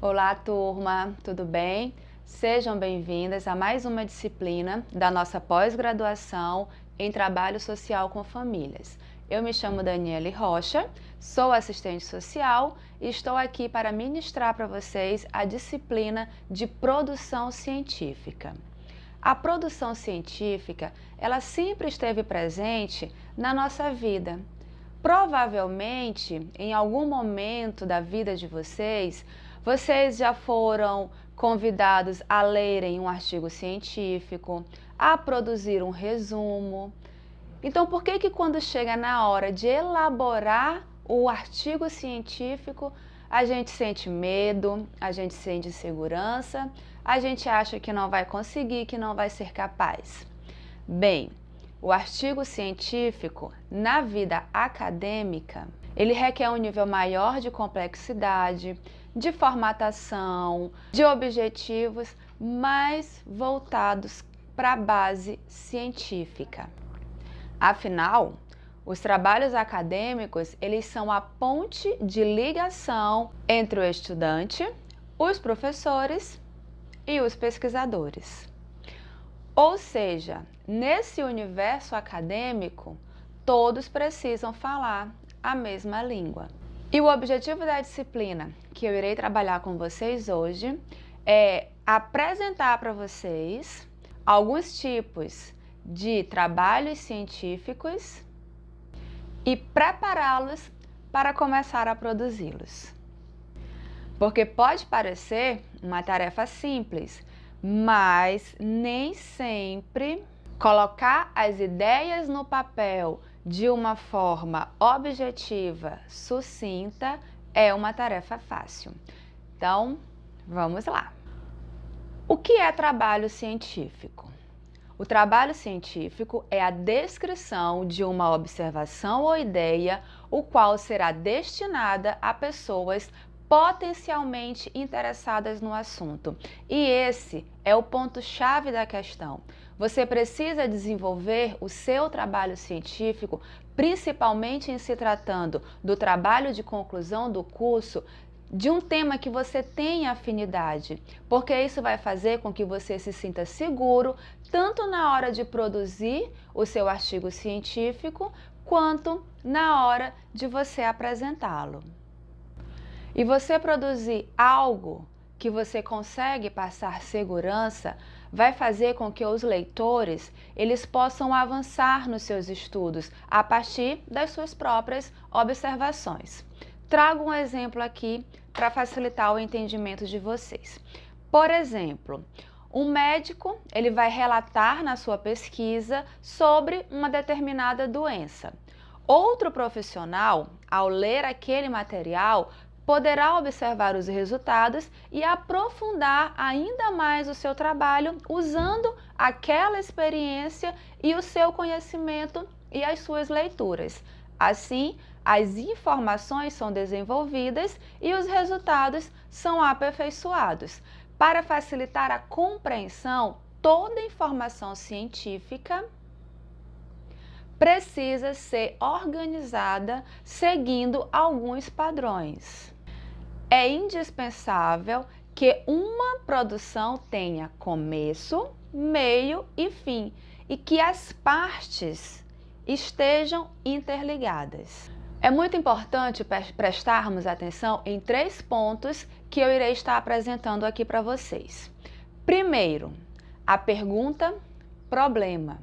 Olá, turma, tudo bem? Sejam bem-vindas a mais uma disciplina da nossa pós-graduação em Trabalho Social com Famílias. Eu me chamo Daniele Rocha, sou assistente social e estou aqui para ministrar para vocês a disciplina de produção científica. A produção científica, ela sempre esteve presente na nossa vida. Provavelmente, em algum momento da vida de vocês, vocês já foram convidados a lerem um artigo científico, a produzir um resumo. Então, por que quando chega na hora de elaborar o artigo científico, a gente sente medo, a gente sente insegurança, a gente acha que não vai conseguir, que não vai ser capaz? Bem, o artigo científico, na vida acadêmica, ele requer um nível maior de complexidade, de formatação, de objetivos mais voltados para a base científica. Afinal, os trabalhos acadêmicos, eles são a ponte de ligação entre o estudante, os professores e os pesquisadores. Ou seja, nesse universo acadêmico, todos precisam falar a mesma língua. E o objetivo da disciplina que eu irei trabalhar com vocês hoje é apresentar para vocês alguns tipos de trabalhos científicos e prepará-los para começar a produzi-los. Porque pode parecer uma tarefa simples, mas nem sempre colocar as ideias no papel de uma forma objetiva, sucinta, é uma tarefa fácil. Então, vamos lá. O que é trabalho científico? O trabalho científico é a descrição de uma observação ou ideia, o qual será destinada a pessoas potencialmente interessadas no assunto. E esse é o ponto-chave da questão. Você precisa desenvolver o seu trabalho científico, principalmente em se tratando do trabalho de conclusão do curso, de um tema que você tenha afinidade, porque isso vai fazer com que você se sinta seguro, tanto na hora de produzir o seu artigo científico, quanto na hora de você apresentá-lo. E você produzir algo que você consegue passar segurança vai fazer com que os leitores eles possam avançar nos seus estudos a partir das suas próprias observações. Trago um exemplo aqui para facilitar o entendimento de vocês. Por exemplo, um médico ele vai relatar na sua pesquisa sobre uma determinada doença. Outro profissional, ao ler aquele material, poderá observar os resultados e aprofundar ainda mais o seu trabalho usando aquela experiência e o seu conhecimento e as suas leituras. Assim, as informações são desenvolvidas e os resultados são aperfeiçoados. Para facilitar a compreensão, toda informação científica precisa ser organizada seguindo alguns padrões. É indispensável que uma produção tenha começo, meio e fim e que as partes estejam interligadas. É muito importante prestarmos atenção em 3 pontos que eu irei estar apresentando aqui para vocês. Primeiro, a pergunta-problema.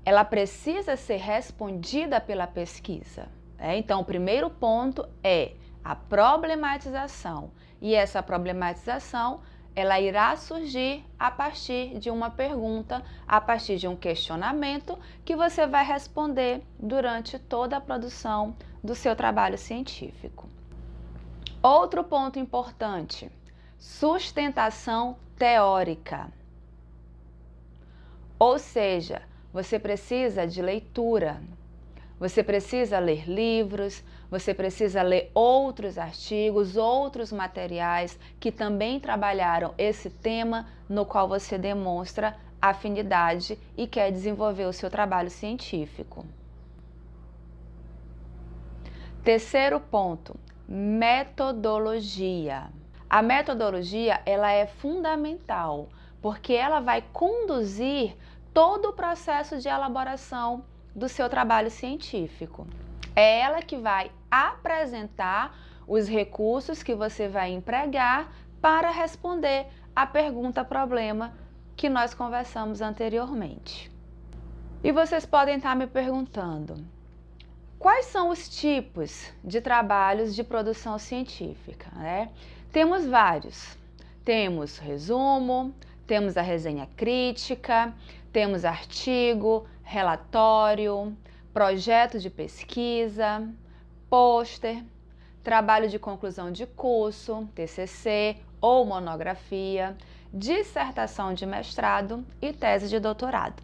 Ela precisa ser respondida pela pesquisa. Então, o primeiro ponto é a problematização. E essa problematização, ela irá surgir a partir de uma pergunta, a partir de um questionamento que você vai responder durante toda a produção do seu trabalho científico. Outro ponto importante, sustentação teórica. Ou seja, você precisa de leitura, você precisa ler livros, você precisa ler outros artigos, outros materiais que também trabalharam esse tema no qual você demonstra afinidade e quer desenvolver o seu trabalho científico. Terceiro ponto, metodologia. A metodologia, ela é fundamental, porque ela vai conduzir todo o processo de elaboração do seu trabalho científico. É ela que vai apresentar os recursos que você vai empregar para responder a pergunta-problema que nós conversamos anteriormente. E vocês podem estar me perguntando, quais são os tipos de trabalhos de produção científica, né? Temos vários. Temos resumo, temos a resenha crítica, temos artigo, relatório, projeto de pesquisa, pôster, trabalho de conclusão de curso, TCC ou monografia, dissertação de mestrado e tese de doutorado.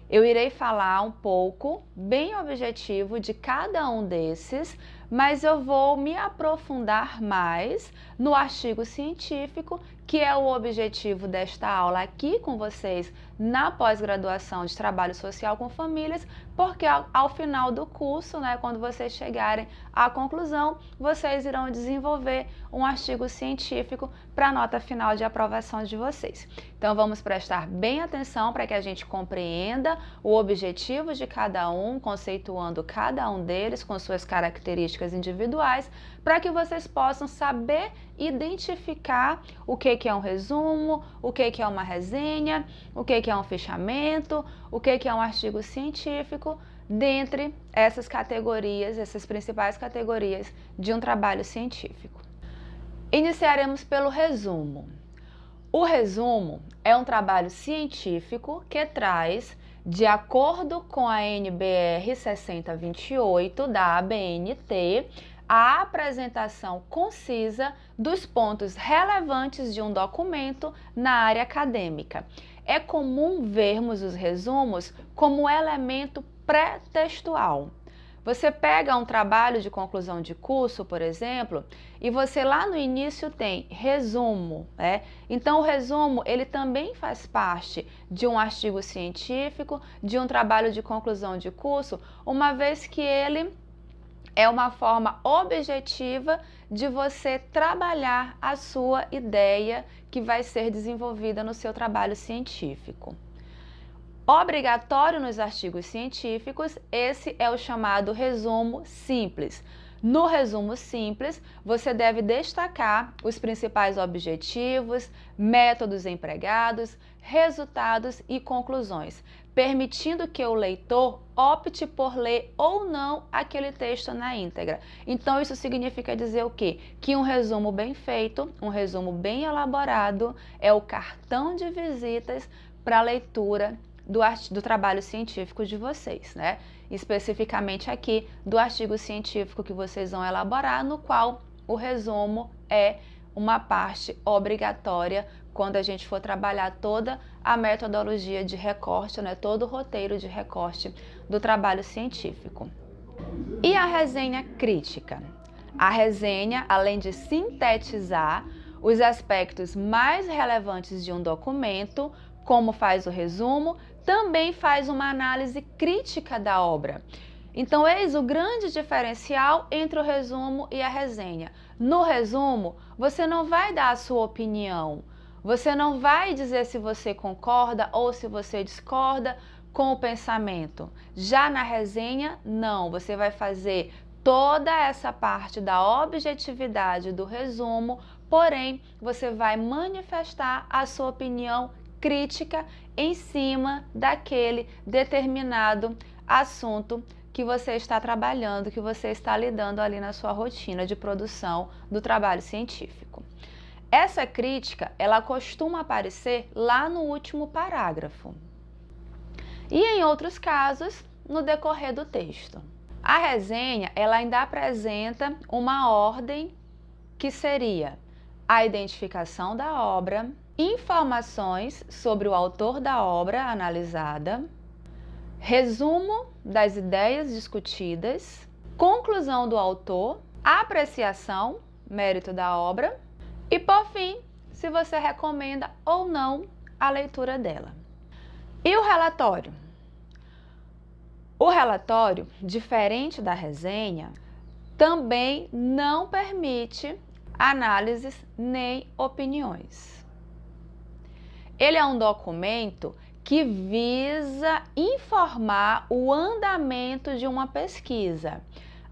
Eu irei falar um pouco, bem objetivo, de cada um desses, mas eu vou me aprofundar mais no artigo científico, que é o objetivo desta aula aqui com vocês na pós-graduação de Trabalho Social com Famílias, porque ao final do curso, né, quando vocês chegarem à conclusão, vocês irão desenvolver um artigo científico para a nota final de aprovação de vocês. Então vamos prestar bem atenção para que a gente compreenda o objetivo de cada um, conceituando cada um deles com suas características individuais, para que vocês possam saber identificar o que é um resumo, o que é uma resenha, o que é um fichamento, o que é um artigo científico, dentre essas categorias, essas principais categorias de um trabalho científico. Iniciaremos pelo resumo. O resumo é um trabalho científico que traz, de acordo com a NBR 6028 da ABNT, a apresentação concisa dos pontos relevantes de um documento na área acadêmica. É comum vermos os resumos como elemento pré-textual. Você pega um trabalho de conclusão de curso, por exemplo, e você lá no início tem resumo, né? Então o resumo, ele também faz parte de um artigo científico, de um trabalho de conclusão de curso, uma vez que ele é uma forma objetiva de você trabalhar a sua ideia que vai ser desenvolvida no seu trabalho científico. Obrigatório nos artigos científicos, esse é o chamado resumo simples. No resumo simples, você deve destacar os principais objetivos, métodos empregados, resultados e conclusões, permitindo que o leitor opte por ler ou não aquele texto na íntegra. Então, isso significa dizer o quê? Que um resumo bem feito, um resumo bem elaborado, é o cartão de visitas para a leitura do trabalho científico de vocês, né? Especificamente aqui do artigo científico que vocês vão elaborar, no qual o resumo é uma parte obrigatória quando a gente for trabalhar toda a metodologia de recorte, né? Todo o roteiro de recorte do trabalho científico. E a resenha crítica? A resenha, além de sintetizar os aspectos mais relevantes de um documento, como faz o resumo, também faz uma análise crítica da obra. Então, eis o grande diferencial entre o resumo e a resenha. No resumo, você não vai dar a sua opinião, você não vai dizer se você concorda ou se você discorda com o pensamento. Já na resenha, não, você vai fazer toda essa parte da objetividade do resumo, porém, você vai manifestar a sua opinião crítica em cima daquele determinado assunto que você está trabalhando, que você está lidando ali na sua rotina de produção do trabalho científico. Essa crítica, ela costuma aparecer lá no último parágrafo e em outros casos no decorrer do texto. A resenha, ela ainda apresenta uma ordem que seria a identificação da obra, informações sobre o autor da obra analisada, resumo das ideias discutidas, conclusão do autor, apreciação, mérito da obra e, por fim, se você recomenda ou não a leitura dela. E o relatório? O relatório, diferente da resenha, também não permite análises nem opiniões. Ele é um documento que visa informar o andamento de uma pesquisa,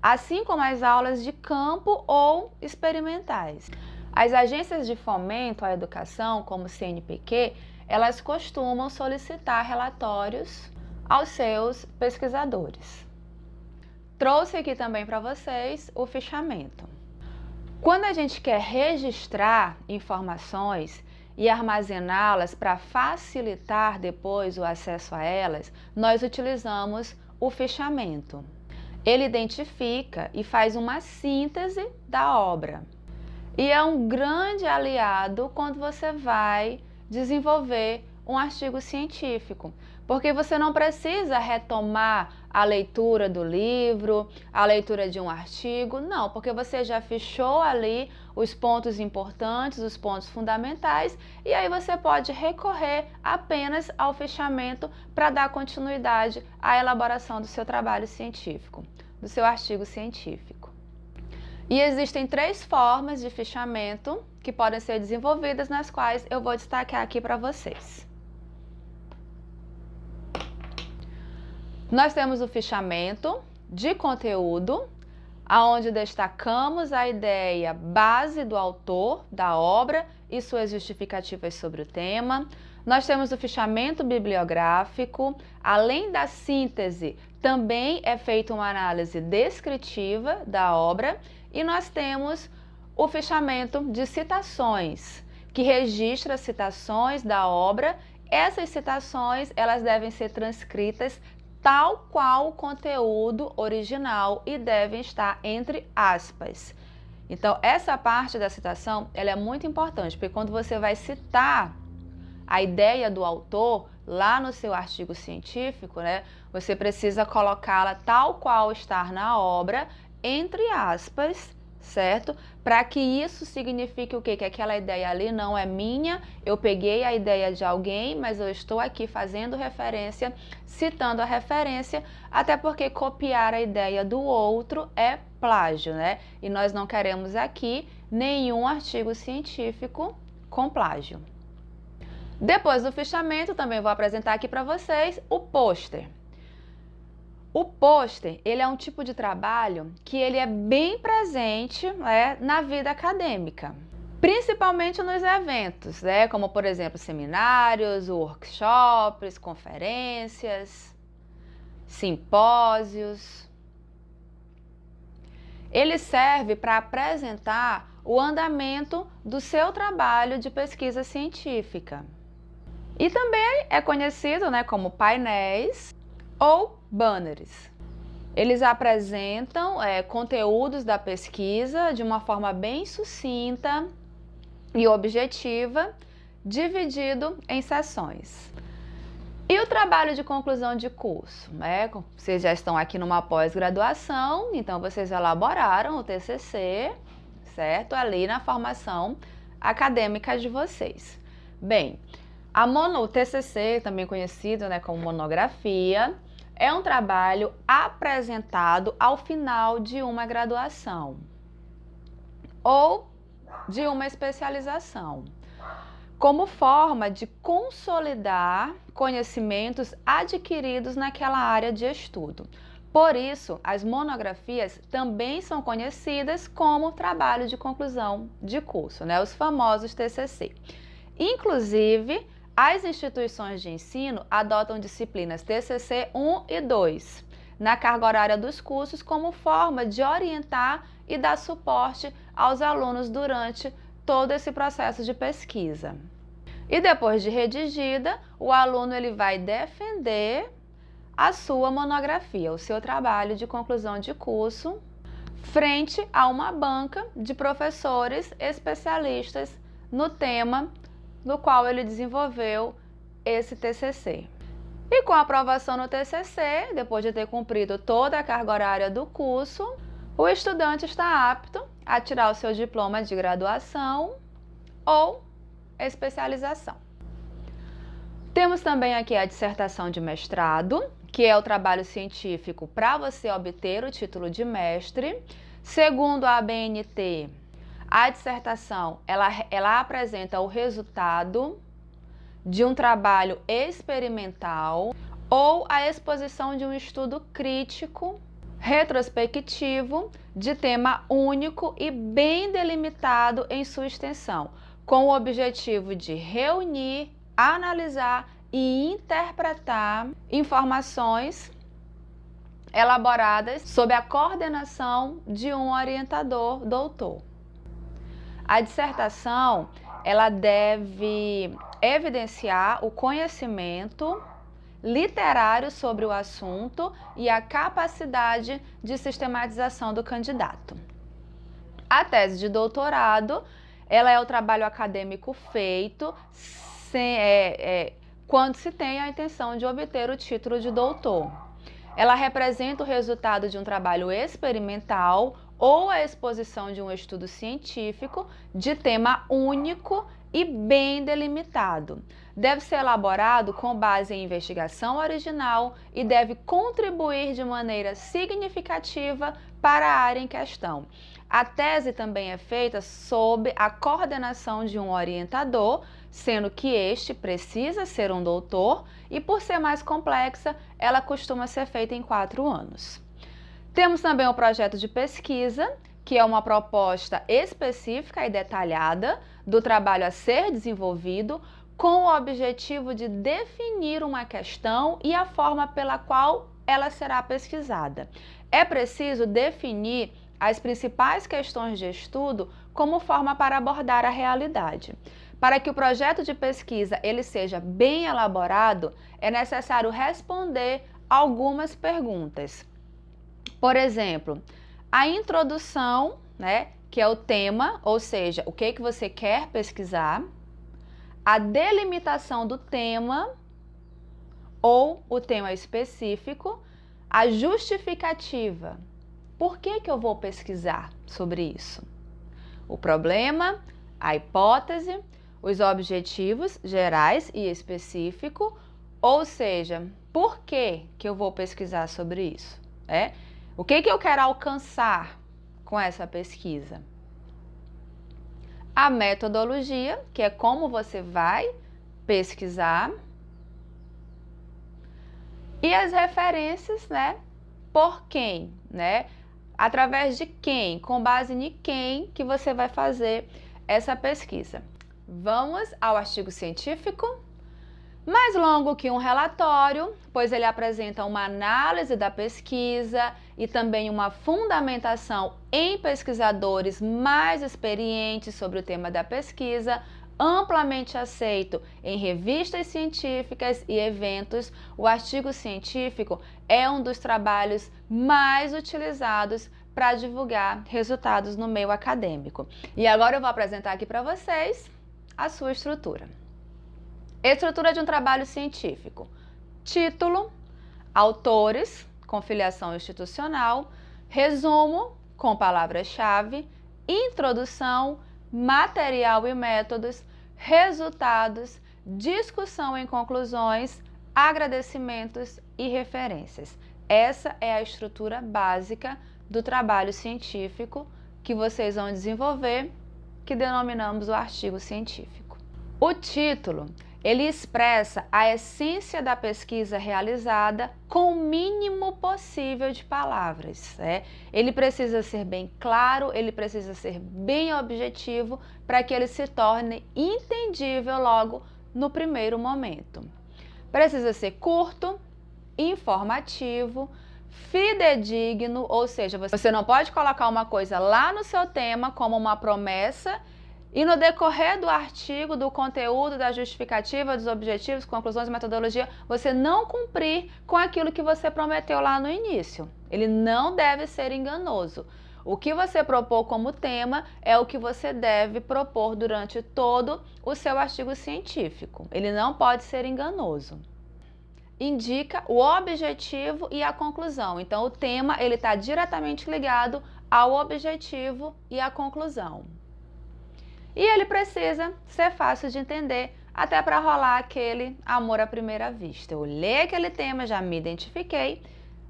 assim como as aulas de campo ou experimentais. As agências de fomento à educação, como o CNPq, elas costumam solicitar relatórios aos seus pesquisadores. Trouxe aqui também para vocês o fichamento. Quando a gente quer registrar informações e armazená-las para facilitar depois o acesso a elas, nós utilizamos o fichamento. Ele identifica e faz uma síntese da obra. E é um grande aliado quando você vai desenvolver um artigo científico, porque você não precisa retomar a leitura do livro, a leitura de um artigo, não, porque você já fechou ali os pontos importantes, os pontos fundamentais, e aí você pode recorrer apenas ao fichamento para dar continuidade à elaboração do seu trabalho científico, do seu artigo científico. E existem 3 formas de fichamento que podem ser desenvolvidas, nas quais eu vou destacar aqui para vocês. Nós temos o fichamento de conteúdo, onde destacamos a ideia base do autor da obra e suas justificativas sobre o tema. Nós temos o fichamento bibliográfico. Além da síntese, também é feita uma análise descritiva da obra. E nós temos o fichamento de citações, que registra citações da obra. Essas citações, elas devem ser transcritas tal qual o conteúdo original e devem estar entre aspas. Então, essa parte da citação, ela é muito importante, porque quando você vai citar a ideia do autor lá no seu artigo científico, né, você precisa colocá-la tal qual está na obra, entre aspas, certo? Para que isso signifique o quê? Que aquela ideia ali não é minha, eu peguei a ideia de alguém, mas eu estou aqui fazendo referência, citando a referência, até porque copiar a ideia do outro é plágio, né? E nós não queremos aqui nenhum artigo científico com plágio. Depois do fichamento, também vou apresentar aqui para vocês o pôster. O pôster, ele é um tipo de trabalho que ele é bem presente, né, na vida acadêmica, principalmente nos eventos, né, como por exemplo seminários, workshops, conferências, simpósios. Ele serve para apresentar o andamento do seu trabalho de pesquisa científica. E também é conhecido, né, como painéis ou banners. Eles apresentam conteúdos da pesquisa de uma forma bem sucinta e objetiva, dividido em sessões. E o trabalho de conclusão de curso, né? Vocês já estão aqui numa pós-graduação, então vocês elaboraram o TCC, certo? Ali na formação acadêmica de vocês. Bem, o TCC, também conhecido, né, como monografia, é um trabalho apresentado ao final de uma graduação ou de uma especialização, como forma de consolidar conhecimentos adquiridos naquela área de estudo. Por isso, as monografias também são conhecidas como trabalho de conclusão de curso, né? Os famosos TCC. Inclusive, as instituições de ensino adotam disciplinas TCC 1 e 2 na carga horária dos cursos como forma de orientar e dar suporte aos alunos durante todo esse processo de pesquisa. E depois de redigida, o aluno ele vai defender a sua monografia, o seu trabalho de conclusão de curso, frente a uma banca de professores especialistas no tema no qual ele desenvolveu esse TCC. E com a aprovação no TCC, depois de ter cumprido toda a carga horária do curso, o estudante está apto a tirar o seu diploma de graduação ou especialização. Temos também aqui a dissertação de mestrado, que é o trabalho científico para você obter o título de mestre. Segundo a ABNT, A dissertação, ela apresenta o resultado de um trabalho experimental ou a exposição de um estudo crítico, retrospectivo, de tema único e bem delimitado em sua extensão, com o objetivo de reunir, analisar e interpretar informações elaboradas sob a coordenação de um orientador doutor. A dissertação, ela deve evidenciar o conhecimento literário sobre o assunto e a capacidade de sistematização do candidato. A tese de doutorado, ela é o trabalho acadêmico feito quando se tem a intenção de obter o título de doutor. Ela representa o resultado de um trabalho experimental ou a exposição de um estudo científico de tema único e bem delimitado. Deve ser elaborado com base em investigação original e deve contribuir de maneira significativa para a área em questão. A tese também é feita sob a coordenação de um orientador, sendo que este precisa ser um doutor e, por ser mais complexa, ela costuma ser feita em 4 anos. Temos também o projeto de pesquisa, que é uma proposta específica e detalhada do trabalho a ser desenvolvido com o objetivo de definir uma questão e a forma pela qual ela será pesquisada. É preciso definir as principais questões de estudo como forma para abordar a realidade. Para que o projeto de pesquisa ele seja bem elaborado, é necessário responder algumas perguntas. Por exemplo, a introdução, que é o tema, ou seja, o que você quer pesquisar, a delimitação do tema ou o tema específico, a justificativa. Por que eu vou pesquisar sobre isso? O problema, a hipótese, os objetivos gerais e específicos, ou seja, por que eu vou pesquisar sobre isso? O que eu quero alcançar com essa pesquisa? A metodologia, que é como você vai pesquisar. E as referências, por quem, Através de quem, com base em quem que você vai fazer essa pesquisa. Vamos ao artigo científico. Mais longo que um relatório, pois ele apresenta uma análise da pesquisa e também uma fundamentação em pesquisadores mais experientes sobre o tema da pesquisa, amplamente aceito em revistas científicas e eventos. O artigo científico é um dos trabalhos mais utilizados para divulgar resultados no meio acadêmico. E agora eu vou apresentar aqui para vocês a sua estrutura. Estrutura de um trabalho científico: título, autores, com filiação institucional, resumo, com palavras-chave, introdução, material e métodos, resultados, discussão em conclusões, agradecimentos e referências. Essa é a estrutura básica do trabalho científico que vocês vão desenvolver, que denominamos o artigo científico. O título, ele expressa a essência da pesquisa realizada com o mínimo possível de palavras. Ele precisa ser bem claro, ele precisa ser bem objetivo para que ele se torne entendível logo no primeiro momento. Precisa ser curto, informativo, fidedigno, ou seja, você não pode colocar uma coisa lá no seu tema como uma promessa e no decorrer do artigo, do conteúdo, da justificativa, dos objetivos, conclusões e metodologia, você não cumprir com aquilo que você prometeu lá no início. Ele não deve ser enganoso. O que você propôs como tema é o que você deve propor durante todo o seu artigo científico. Ele não pode ser enganoso. Indica o objetivo e a conclusão. Então, o tema ele está diretamente ligado ao objetivo e à conclusão. E ele precisa ser fácil de entender, até para rolar aquele amor à primeira vista. Eu leio aquele tema, já me identifiquei,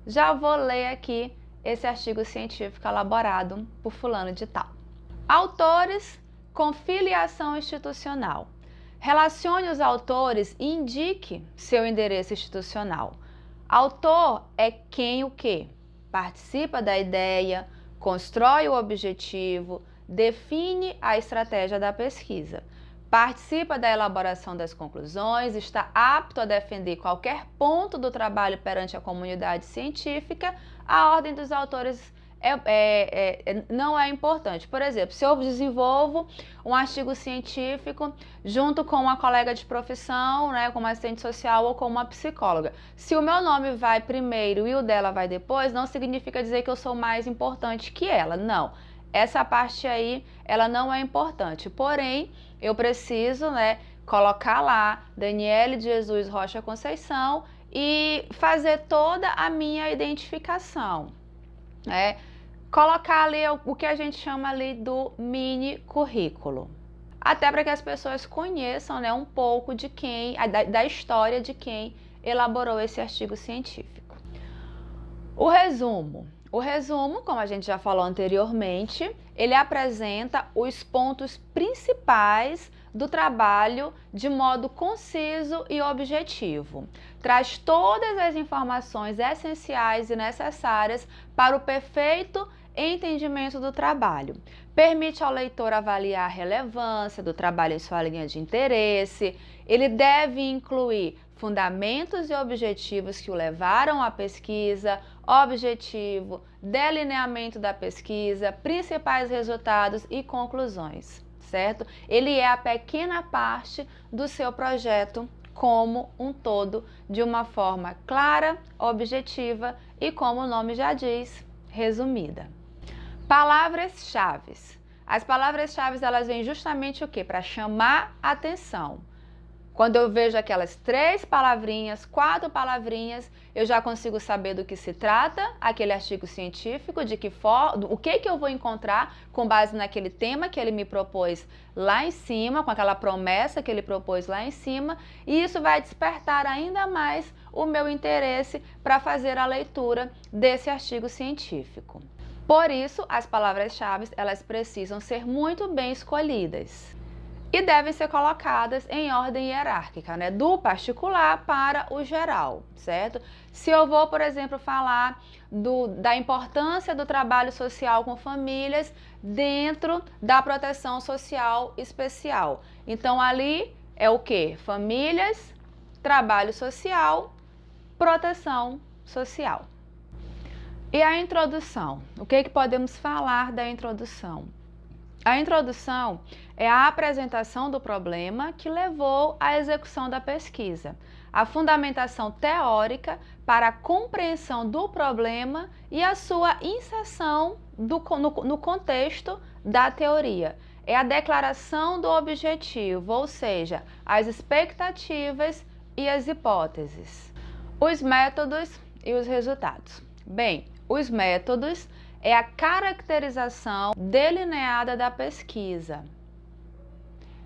já vou ler aqui esse artigo científico elaborado por fulano de tal. Autores com filiação institucional. Relacione os autores e indique seu endereço institucional. Autor é quem o quê? Participa da ideia, constrói o objetivo, define a estratégia da pesquisa, participa da elaboração das conclusões, está apto a defender qualquer ponto do trabalho perante a comunidade científica. A ordem dos autores não é importante. Por exemplo, se eu desenvolvo um artigo científico junto com uma colega de profissão, né, como assistente social ou como uma psicóloga, se o meu nome vai primeiro e o dela vai depois, não significa dizer que eu sou mais importante que ela, não. Essa parte aí, ela não é importante, porém, eu preciso, né, colocar lá Daniele de Jesus Rocha Conceição e fazer toda a minha identificação, né? Colocar ali o que a gente chama ali do mini currículo, até para que as pessoas conheçam, né, um pouco de da história de quem elaborou esse artigo científico. O resumo, como a gente já falou anteriormente, ele apresenta os pontos principais do trabalho de modo conciso e objetivo. Traz todas as informações essenciais e necessárias para o perfeito entendimento do trabalho. Permite ao leitor avaliar a relevância do trabalho em sua linha de interesse. Ele deve incluir fundamentos e objetivos que o levaram à pesquisa, objetivo, delineamento da pesquisa, principais resultados e conclusões, certo? Ele é a pequena parte do seu projeto como um todo, de uma forma clara, objetiva e, como o nome já diz, resumida. Palavras-chave. As palavras-chave, elas vêm justamente o quê? Para chamar a atenção. Quando eu vejo aquelas 3 palavrinhas, 4 palavrinhas, eu já consigo saber do que se trata aquele artigo científico, de que forma, o que eu vou encontrar com base naquele tema que ele me propôs lá em cima, com aquela promessa que ele propôs lá em cima, e isso vai despertar ainda mais o meu interesse para fazer a leitura desse artigo científico. Por isso, as palavras-chave, elas precisam ser muito bem escolhidas e devem ser colocadas em ordem hierárquica, né? Do particular para o geral, certo? Se eu vou, por exemplo, falar da importância do trabalho social com famílias dentro da proteção social especial. Então, ali é o quê? Famílias, trabalho social, proteção social. E a introdução? O que podemos falar da introdução? A introdução é a apresentação do problema que levou à execução da pesquisa, a fundamentação teórica para a compreensão do problema e a sua inserção no contexto da teoria. É a declaração do objetivo, ou seja, as expectativas e as hipóteses. Os métodos e os resultados. Bem, os métodos é a caracterização delineada da pesquisa.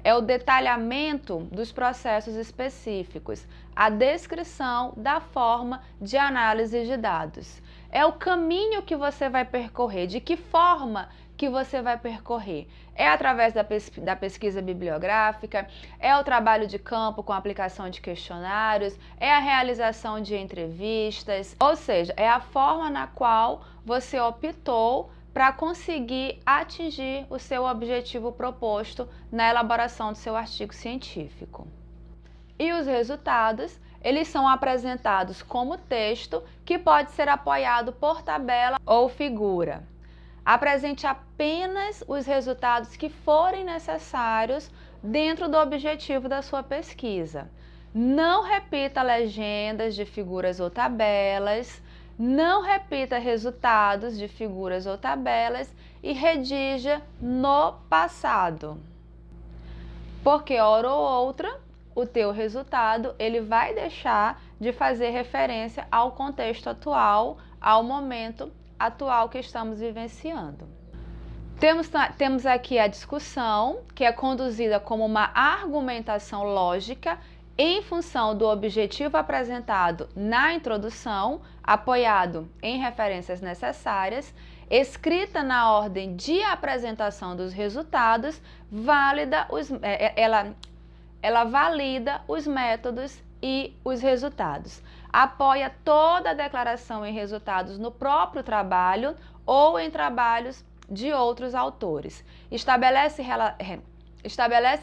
É o detalhamento dos processos específicos, a descrição da forma de análise de dados. É o caminho que você vai percorrer, de que forma que você vai percorrer. É através da pesquisa bibliográfica, é o trabalho de campo com aplicação de questionários, é a realização de entrevistas, ou seja, é a forma na qual você optou para conseguir atingir o seu objetivo proposto na elaboração do seu artigo científico. E os resultados, eles são apresentados como texto que pode ser apoiado por tabela ou figura. Apresente apenas os resultados que forem necessários dentro do objetivo da sua pesquisa. Não repita legendas de figuras ou tabelas, não repita resultados de figuras ou tabelas e redija no passado. Porque, hora ou outra, o teu resultado ele vai deixar de fazer referência ao contexto atual, ao momento atual que estamos vivenciando. Temos aqui a discussão, que é conduzida como uma argumentação lógica em função do objetivo apresentado na introdução, apoiado em referências necessárias. escrita na ordem de apresentação dos resultados, ela valida os métodos e os resultados. Apoia toda a declaração em resultados no próprio trabalho ou em trabalhos de outros autores. Estabelece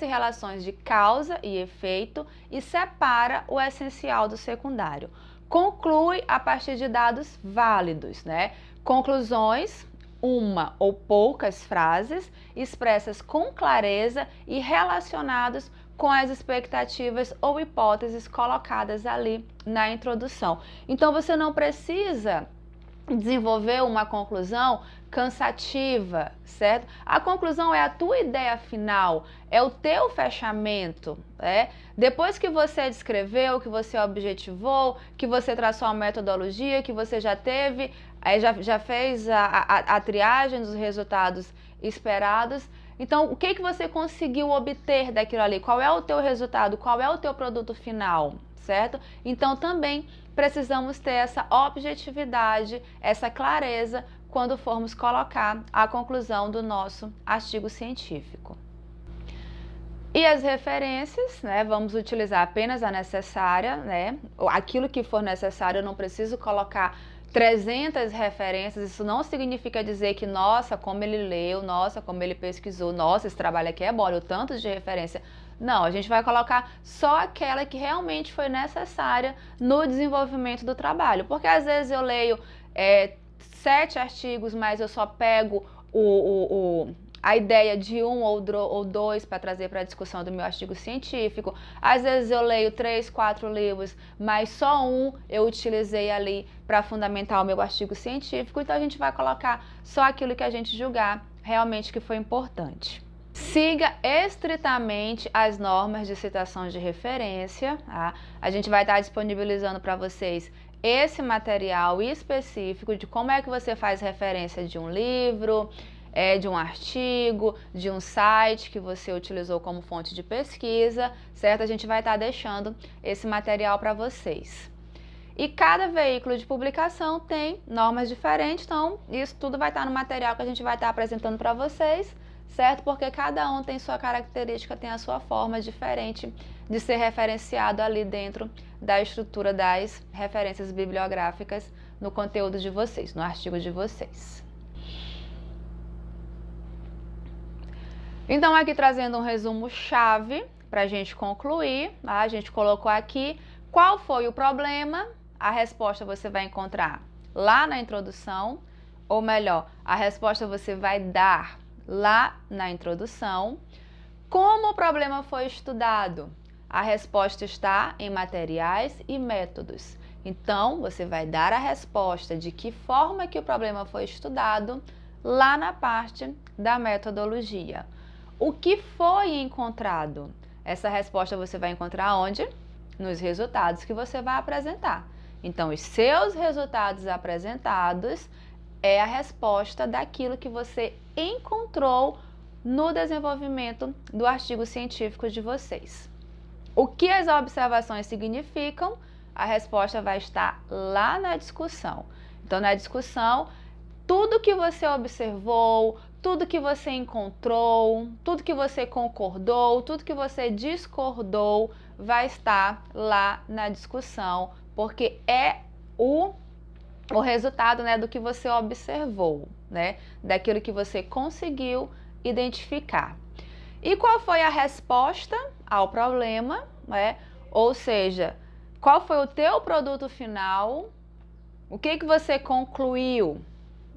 relações de causa e efeito e separa o essencial do secundário. Conclui a partir de dados válidos, né? Conclusões, uma ou poucas frases expressas com clareza e relacionados com as expectativas ou hipóteses colocadas ali na introdução. Então, você não precisa desenvolver uma conclusão cansativa, certo? A conclusão é a tua ideia final, é o teu fechamento, né? Depois que você descreveu, que você objetivou, que você traçou a metodologia, que você já teve, já fez a triagem dos resultados esperados. Então, o que você conseguiu obter daquilo ali? Qual é o teu resultado? Qual é o teu produto final, certo? Então, também precisamos ter essa objetividade, essa clareza quando formos colocar a conclusão do nosso artigo científico. E as referências, né? Vamos utilizar apenas a necessária, né? Aquilo que for necessário, eu não preciso colocar 300 referências, isso não significa dizer que, nossa, como ele leu, nossa, como ele pesquisou, nossa, esse trabalho aqui é bom, olha o tanto de referência. Não, a gente vai colocar só aquela que realmente foi necessária no desenvolvimento do trabalho. Porque às vezes eu leio 7 artigos, mas eu só pego a ideia de um ou dois para trazer para a discussão do meu artigo científico. Às vezes eu leio 3, 4 livros, mas só um eu utilizei ali para fundamentar o meu artigo científico. Então a gente vai colocar só aquilo que a gente julgar realmente que foi importante. Siga estritamente as normas de citação de referência, tá? A gente vai estar disponibilizando para vocês esse material específico de como é que você faz referência de um livro, de um artigo, de um site que você utilizou como fonte de pesquisa, certo? A gente vai estar deixando esse material para vocês. E cada veículo de publicação tem normas diferentes, então isso tudo vai estar no material que a gente vai estar apresentando para vocês, certo? Porque cada um tem sua característica, tem a sua forma diferente de ser referenciado ali dentro da estrutura das referências bibliográficas no conteúdo de vocês, no artigo de vocês. Então, aqui trazendo um resumo chave para a gente concluir, tá? A gente colocou aqui qual foi o problema, a resposta você vai encontrar lá na introdução, ou melhor, a resposta você vai dar lá na introdução. Como o problema foi estudado? A resposta está em materiais e métodos. Então, você vai dar a resposta de que forma que o problema foi estudado lá na parte da metodologia. O que foi encontrado? Essa resposta você vai encontrar onde? Nos resultados que você vai apresentar. Então, os seus resultados apresentados é a resposta daquilo que você encontrou no desenvolvimento do artigo científico de vocês. O que as observações significam? A resposta vai estar lá na discussão. Então, na discussão, tudo que você observou, tudo que você encontrou, tudo que você concordou, tudo que você discordou, vai estar lá na discussão, porque é o resultado, né, do que você observou, né, daquilo que você conseguiu identificar. E qual foi a resposta ao problema, né? Ou seja, qual foi o teu produto final? O que você concluiu?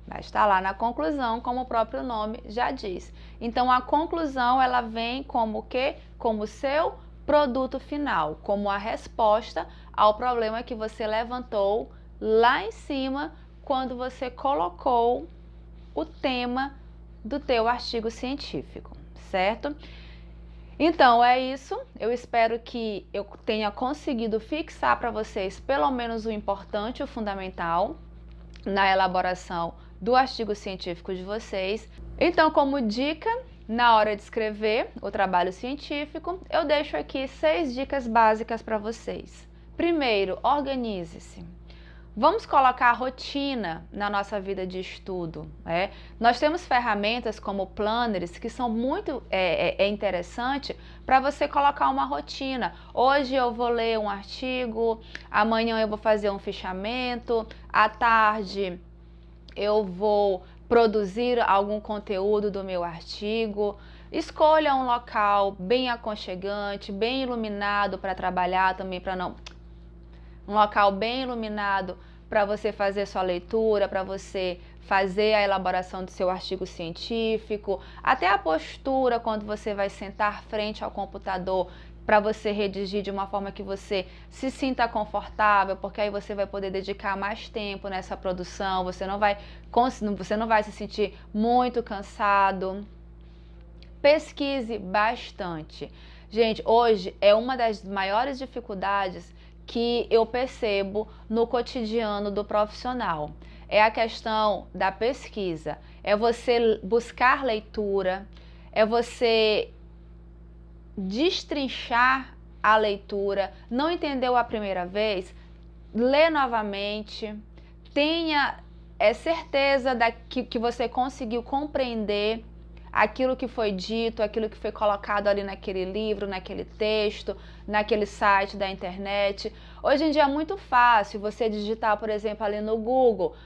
Vai estar lá na conclusão, como o próprio nome já diz. Então, a conclusão, ela vem como o quê? Como o seu produto final, como a resposta ao problema que você levantou lá em cima, quando você colocou o tema do teu artigo científico, certo? Então, é isso. Eu espero que eu tenha conseguido fixar para vocês pelo menos o importante, o fundamental, na elaboração do artigo científico de vocês. Então, como dica, na hora de escrever o trabalho científico, eu deixo aqui 6 dicas básicas para vocês. Primeiro, organize-se. Vamos colocar rotina na nossa vida de estudo. Nós temos ferramentas como planners que são muito interessante para você colocar uma rotina. Hoje eu vou ler um artigo, amanhã eu vou fazer um fichamento, à tarde eu vou produzir algum conteúdo do meu artigo. Escolha um local bem aconchegante, bem iluminado para trabalhar também, para não... Um local bem iluminado para você fazer sua leitura, para você fazer a elaboração do seu artigo científico, até a postura quando você vai sentar frente ao computador para você redigir de uma forma que você se sinta confortável, porque aí você vai poder dedicar mais tempo nessa produção, você não vai se sentir muito cansado. Pesquise bastante. Gente, hoje é uma das maiores dificuldades que eu percebo no cotidiano do profissional. É a questão da pesquisa, é você buscar leitura, é você destrinchar a leitura, não entendeu a primeira vez, lê novamente, tenha certeza que você conseguiu compreender aquilo que foi dito, aquilo que foi colocado ali naquele livro, naquele texto, naquele site da internet. Hoje em dia é muito fácil você digitar, por exemplo, ali no Google,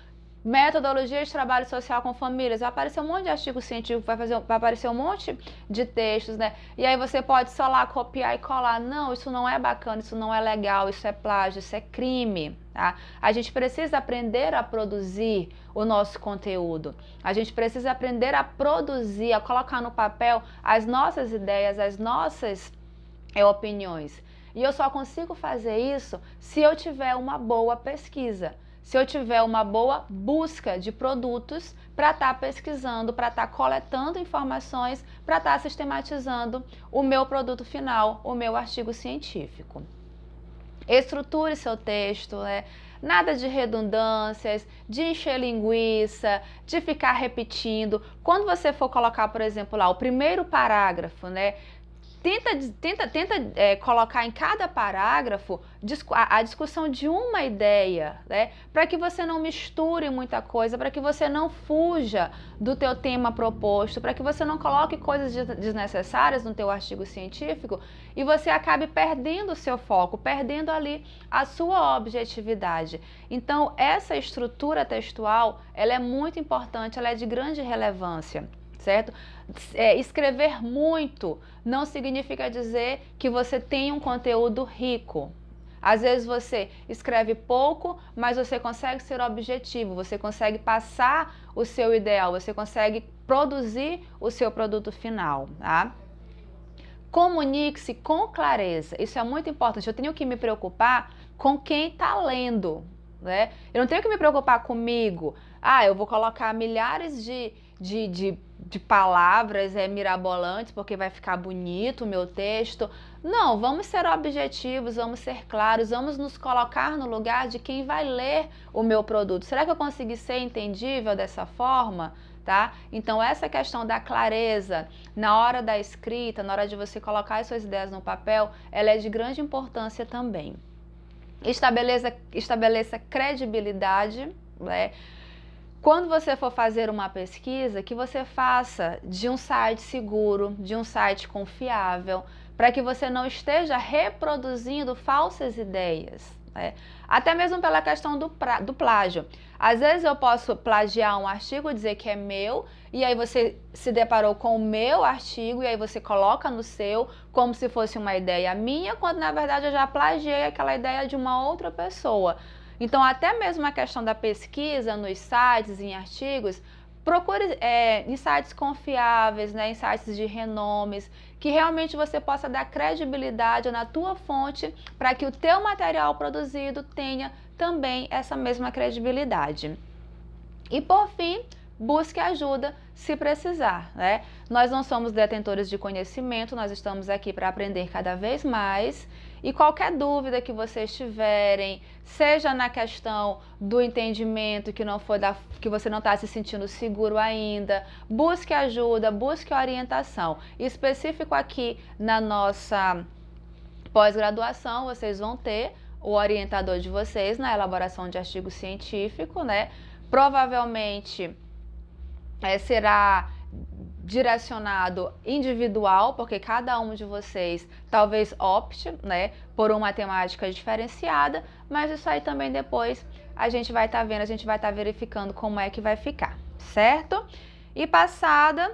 metodologia de trabalho social com famílias, vai aparecer um monte de artigo científico, vai aparecer um monte de textos, né? E aí você pode só lá copiar e colar. Não, isso não é bacana, isso não é legal, isso é plágio, isso é crime, tá? A gente precisa aprender a produzir o nosso conteúdo. A gente precisa aprender a produzir, a colocar no papel as nossas ideias, as nossas opiniões. E eu só consigo fazer isso se eu tiver uma boa pesquisa, se eu tiver uma boa busca de produtos para estar pesquisando, para estar coletando informações, para estar sistematizando o meu produto final, o meu artigo científico. Estruture seu texto, nada de redundâncias, de encher linguiça, de ficar repetindo. Quando você for colocar, por exemplo, lá o primeiro parágrafo, Tenta colocar em cada parágrafo a discussão de uma ideia, para que você não misture muita coisa, para que você não fuja do teu tema proposto, para que você não coloque coisas desnecessárias no teu artigo científico e você acabe perdendo o seu foco, perdendo ali a sua objetividade. Então, essa estrutura textual, ela é muito importante, ela é de grande relevância, certo? Escrever muito não significa dizer que você tem um conteúdo rico. Às vezes você escreve pouco, mas você consegue ser objetivo, você consegue passar o seu ideal, você consegue produzir o seu produto final, tá? Comunique-se com clareza, isso é muito importante. Eu tenho que me preocupar com quem está lendo, Eu não tenho que me preocupar comigo. Eu vou colocar milhares de palavras mirabolantes porque vai ficar bonito o meu texto. Não, vamos ser objetivos, vamos ser claros, vamos nos colocar no lugar de quem vai ler o meu produto. Será que eu consegui ser entendível dessa forma? Tá? Então essa questão da clareza na hora da escrita, na hora de você colocar as suas ideias no papel, ela é de grande importância também. Estabeleça credibilidade, Quando você for fazer uma pesquisa, que você faça de um site seguro, de um site confiável, para que você não esteja reproduzindo falsas ideias. Até mesmo pela questão do plágio. Às vezes eu posso plagiar um artigo, dizer que é meu, e aí você se deparou com o meu artigo, e aí você coloca no seu, como se fosse uma ideia minha, quando na verdade eu já plagiei aquela ideia de uma outra pessoa. Então, até mesmo a questão da pesquisa nos sites, em artigos, procure em sites confiáveis, em sites de renomes, que realmente você possa dar credibilidade na tua fonte para que o teu material produzido tenha também essa mesma credibilidade. E por fim, busque ajuda se precisar, Nós não somos detentores de conhecimento, nós estamos aqui para aprender cada vez mais. E qualquer dúvida que vocês tiverem, seja na questão do entendimento que você não está se sentindo seguro ainda, busque ajuda, busque orientação. Específico aqui na nossa pós-graduação, vocês vão ter o orientador de vocês na elaboração de artigo científico, né? Provavelmente será direcionado individual, porque cada um de vocês talvez opte, né, por uma temática diferenciada, mas isso aí também depois a gente vai estar vendo, a gente vai estar verificando como é que vai ficar, certo? E passada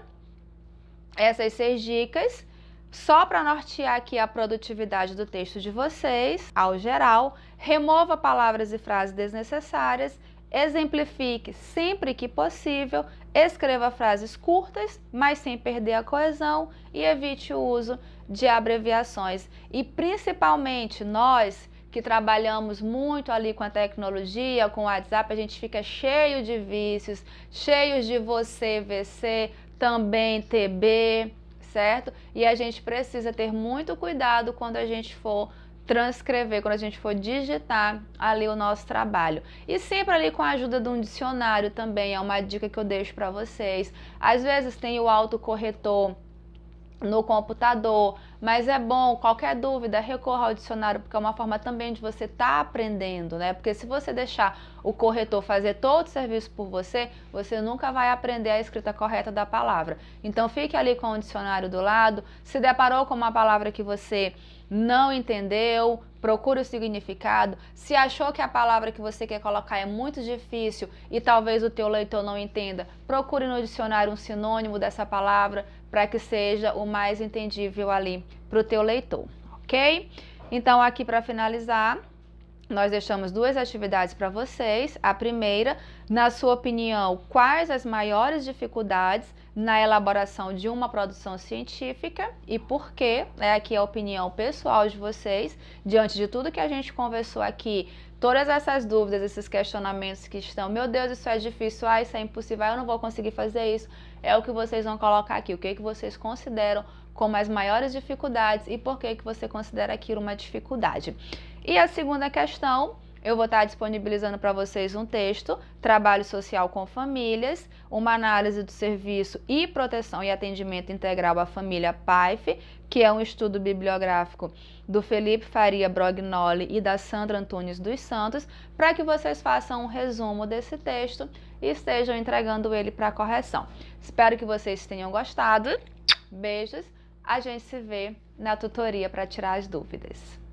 essas 6 dicas, só para nortear aqui a produtividade do texto de vocês, ao geral, remova palavras e frases desnecessárias, exemplifique sempre que possível, escreva frases curtas, mas sem perder a coesão e evite o uso de abreviações. E principalmente nós que trabalhamos muito ali com a tecnologia, com o WhatsApp, a gente fica cheio de vícios, cheios de você, VC, também TB, certo? E a gente precisa ter muito cuidado quando a gente for transcrever, quando a gente for digitar ali o nosso trabalho. E sempre ali com a ajuda de um dicionário também, é uma dica que eu deixo para vocês. Às vezes tem o autocorretor no computador, mas é bom, qualquer dúvida, recorra ao dicionário, porque é uma forma também de você estar aprendendo, né? Porque se você deixar o corretor fazer todo o serviço por você, você nunca vai aprender a escrita correta da palavra. Então fique ali com o dicionário do lado, se deparou com uma palavra que você não entendeu, procure o significado. Se achou que a palavra que você quer colocar é muito difícil e talvez o teu leitor não entenda, procure no dicionário um sinônimo dessa palavra para que seja o mais entendível ali para o teu leitor, ok? Então aqui para finalizar, nós deixamos 2 atividades para vocês. A primeira, na sua opinião, quais as maiores dificuldades na elaboração de uma produção científica e por quê? Aqui é a opinião pessoal de vocês, diante de tudo que a gente conversou aqui, todas essas dúvidas, esses questionamentos que estão, meu Deus, isso é difícil, isso é impossível, eu não vou conseguir fazer isso, é o que vocês vão colocar aqui, o que vocês consideram como as maiores dificuldades e por que você considera aquilo uma dificuldade. E a segunda questão, eu vou estar disponibilizando para vocês um texto, Trabalho Social com Famílias, uma análise do serviço e proteção e atendimento integral à família PAIF, que é um estudo bibliográfico do Felipe Faria Brognoli e da Sandra Antunes dos Santos, para que vocês façam um resumo desse texto e estejam entregando ele para correção. Espero que vocês tenham gostado. Beijos. A gente se vê na tutoria para tirar as dúvidas.